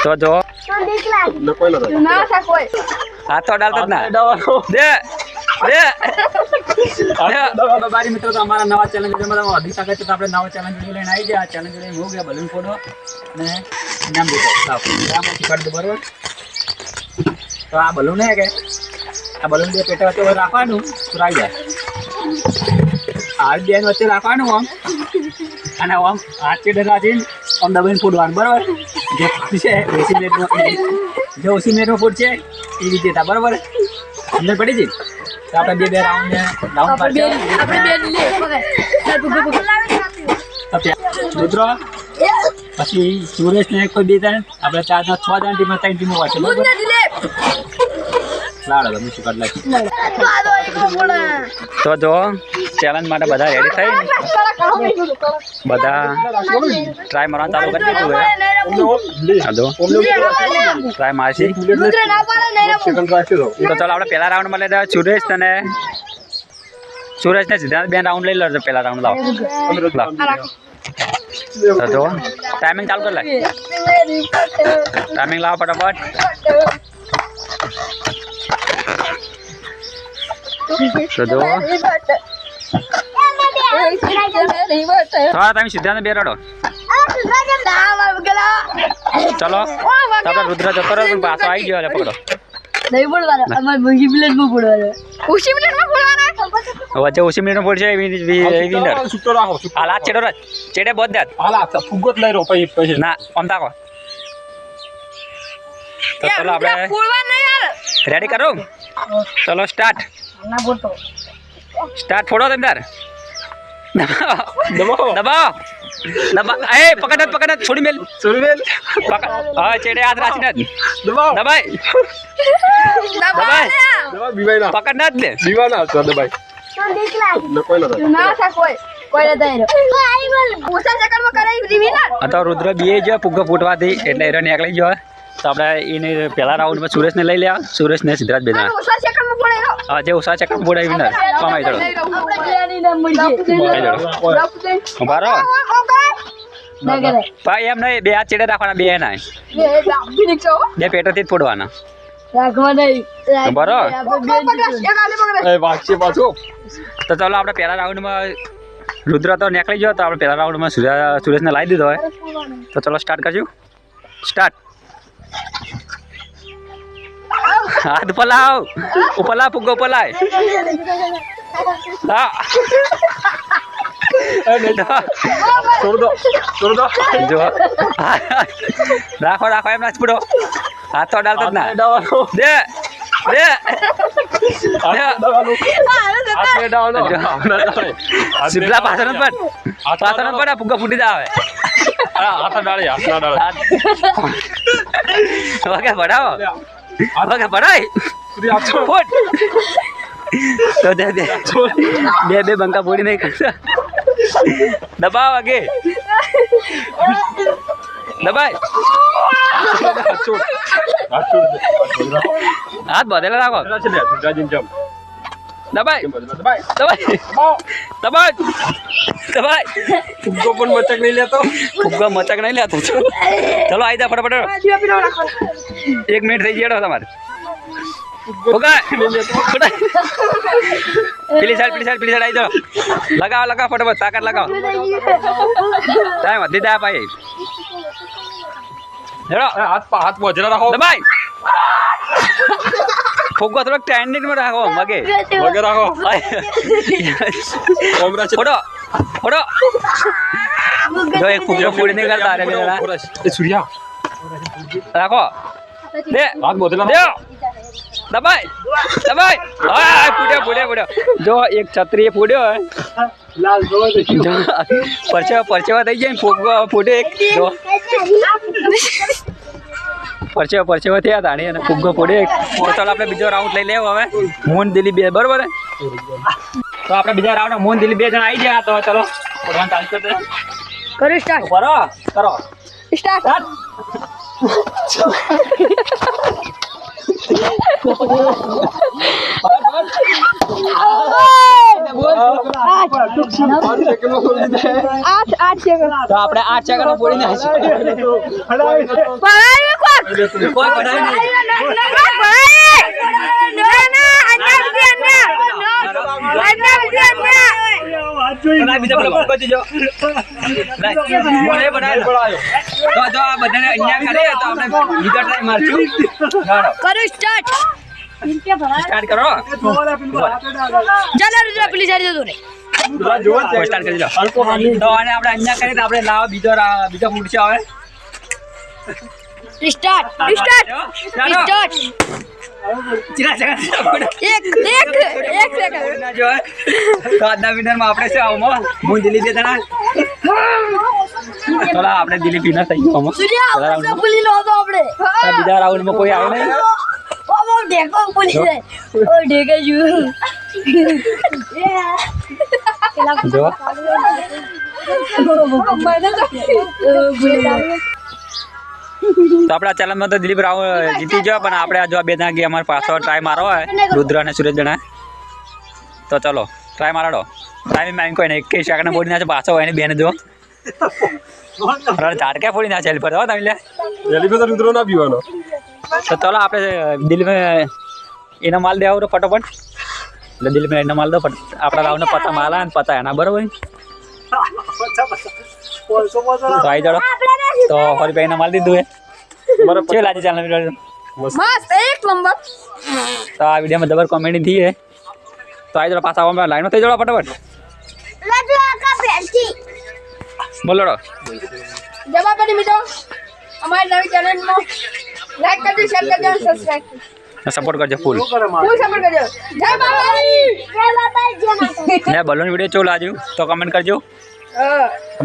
તો જો હાથ તો ડાલતા જ ના દે બારી મિત્રો તો અમારા નવા ચેલેન્જ વિડીયોમાં અધિક સ્વાગત છે. તો આપણે નવા ચેલેન્જ વિડીયો લઈને આવી ગયા. ચેલેન્જ વિડીયો હો ગયા બલૂન ફોટો અને નામ દીધો કાઢ દો બરોબર. તો આ બલૂન હે કે આ બલૂન બે પેટા વચ્ચે રાખવાનું તો આવી જાય. આ બે વચ્ચે રાખવાનું આમ અને આમ હાથ ચેડે રાખીને આમ દબાઈને ફૂટવાનું બરાબર. જે છે 80 મિનિટમાં જે 80 મિનિટમાં ફૂટશે એ રીતે હતા બરાબર. સમજ પડી જઈ. તો આપણે બે રાઉન્ડ મિત્રો પછી સુરેશ ને કોઈ બે ત્રણ આપણે 4 6 જણ ટીમ 3 ટીમો વાંચે બરાબર. લાડો તમે શું કાઢ તો જો ચેલેન્જ માટે બધા રેડી થઈ બધા ટ્રાય મારવાનું ચાલુ કરી દીધું ટ્રાય મારશી. તો ચાલો આપણે પહેલા રાઉન્ડમાં લઈ સુરેશ ને સિદ્ધાંત બે રાઉન્ડ લઈ લો. પહેલા રાઉન્ડ લાવો તો જો ટાઈમિંગ ચાલુ કરી લે. ટાઈમિંગ લાવો ફટાફટ. તો જો થોડા તમે સિદ્ધાંત બે રડો. ચલો આપણે રુદ્ર જતો રહ્યો પણ પાછો આવી ગયો. પકડો વચ્ચે 80 મિનિટમાં પડશે વિનર. હાલ ચેડો ચેડે બોધ દે ફુગ્ગો જ લઈ રહ્યો પછી ના આમ તાકો. તો ચલો આપણે રેડી કરો. ચલો સ્ટાર્ટ ફોડો તમે તાર દબાવો એ પકડ છોડી મેલ હા ચેડે હાથ રાખીને દબાઈ પકડ ના જ લે દીવાના દબાઈ તો રુદ્ર બે જો ફુગ્ગો ફૂટવાથી એટલે એરો નીકળી ગયો. તો આપણે એને પહેલા રાઉન્ડમાં સુરેશને લઈ લેવા. સુરેશ ને સિદ્ધાર્થ બે હા જે ઉષા ચક્કર ફોડાય વિનર કમાઈ જડો બરો ભાઈ એમ નહીં બે હાથ ચેડે રાખવાના બે ના બે પેટોથી જ ફોડવાના બરો. તો ચાલો આપણે પહેલા રાઉન્ડમાં રુદ્ર તો નીકળી ગયો. તો આપણે પહેલા રાઉન્ડમાં સુરેશને લાવી દીધો હોય. તો ચલો સ્ટાર્ટ કરજો. સ્ટાર્ટ હાથ ઉપર લાવ ફુગ્ગો ઉપર લાવ. રાખો એમ ના છોડો. હાથ તો ડાલતો જ ના દે શિબલા પાછળ પણ ફુગ્ગો ફૂટી જાવે. વગે ભરાવો વગે ભરાય ફૂટ. તો દે બે બંકા ફોડી નહીં કરતા. દબાવ આગે દબાય હાથ બધેલા રાખો. દબાય ફુગ્ગો પણ મચક નહીં લેતો. ચલો આવી જા ફટાફટ. 1 મિનિટ થઈ ગયો તમારે. પેલી સાઈડ આવી જાઓ. લગાવો ફટાફટ તાકાત લગાવો. ટાઈમ વધી જાય ભાઈ. હાથ મોજરા રાખો. દબાય ફુગ્ગો થોડોક ટ્રેન્ડિંગમાં રાખો. વગે રાખો ફોડો જો એક ફુગ્ગો ફોડી નહીં કરતા. સૂર્યા રાખો દે દબાય ફૂટ્યો જો એક છત્રી ફૂટ્યો પરચેવા થઈ જાય. ફુગ્ગો ફૂટે એક જો પરચેવા થયા તાણી અને ફુગ્ગો ફૂટે એક. તો ચાલો આપણે બીજો રાઉન્ડ લઈ લેવો હવે. મોહન દિલીપ બે બરોબર. તો આપણે બીજા રાઉન્ડ મોહન દિલીપ 2 જણા આવી ગયા. તો ચલો ફોડવાનું ચાલુ કરી દે. કરો સ્ટાર્ટ કરો સ્ટાર્ટ. આઠ સેકન્ડ તો આપણે 8 સેકન્ડમાં બોલીને કોઈ પડાય નહીં બીજા પેલો પકડી જો બોલે બનાય તો જો આ બધાને અહીંયા કરીએ તો આપણે બીજા ટ્રાય મારશું કરો સ્ટાર્ટ સ્ટાર્ટ કરો ચાલો રુદ્ર પેલી સાઈડ જતો રે કોઈ સ્ટાર્ટ કરી દો તો આને આપણે અહીંયા કરીએ તો આપણે લાવો બીજો ફૂડ છે આવે સ્ટાર્ટ ચિરા સેકન્ડ એક સેકન્ડ ના જો તો આજના વિનરમાં આપણે છે આવમાં હું દિલ્હી દે તણા ચલો આપણે દિલ્હી વિનર થઈ ગયો આમાં સૂર્યા પુલી લો તો આપણે બીજા રાઉન્ડમાં કોઈ આવે નહીં ઓ બહુ ઢેકો પુલી છે ઓ ઢેકે જુ જો તો આપણા ચેનલમાં તો દિલીપ રાવ જીતી ગયો પણ આપણે જો બે જણા અમારે પાછો ટ્રાય મારો હોય રુદ્ર અને સુરેશ જણા તો ચલો ટ્રાય મારાડો ટ્રાય મેં કોઈ નહીં 21 સેકન્ડ બોલી નાખે પાછો હોય ને બેને જો ઝાડકે ફોડી નાખે હેલ્પ કરો તમે લે રુદ્ર ના પીવાનો તો ચલો આપણે દિલ્હી એનો માલ દેવો ફટોફટ એટલે દિલ્હી એનો માલ દો આપણા રાવને પતા માલ ને પતા એના બરોબર તો આવી જાડો તો ફરી ભાઈ માલ દીધું એ કેવું લાગે ચાલ મસ્ત એક નંબર તો આ વિડીયોમાં જબર કોમેડી થઈ હે તો આવી જાડો પાછા આવવા લાઈનમાં થઈ જાડો ફટાફટ રાજુ આકા પેન્ટી બોલો જમા કરી મિત્રો અમારી નવી ચેનલમાં લાઈક કરજો શેર કરજો અને સબસ્ક્રાઇબ સપોર્ટ કરજો ફૂલ ફૂલ સપોર્ટ કરજો જય બાબાજી જય માતાજી ને બલૂન વિડીયો કેવું લાગ્યું તો કમેન્ટ કરજો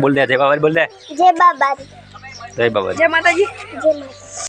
બોલ દે જય બાબા બોલ દે જય બાબાજી જય બાબા જય માતાજી જય માતાજી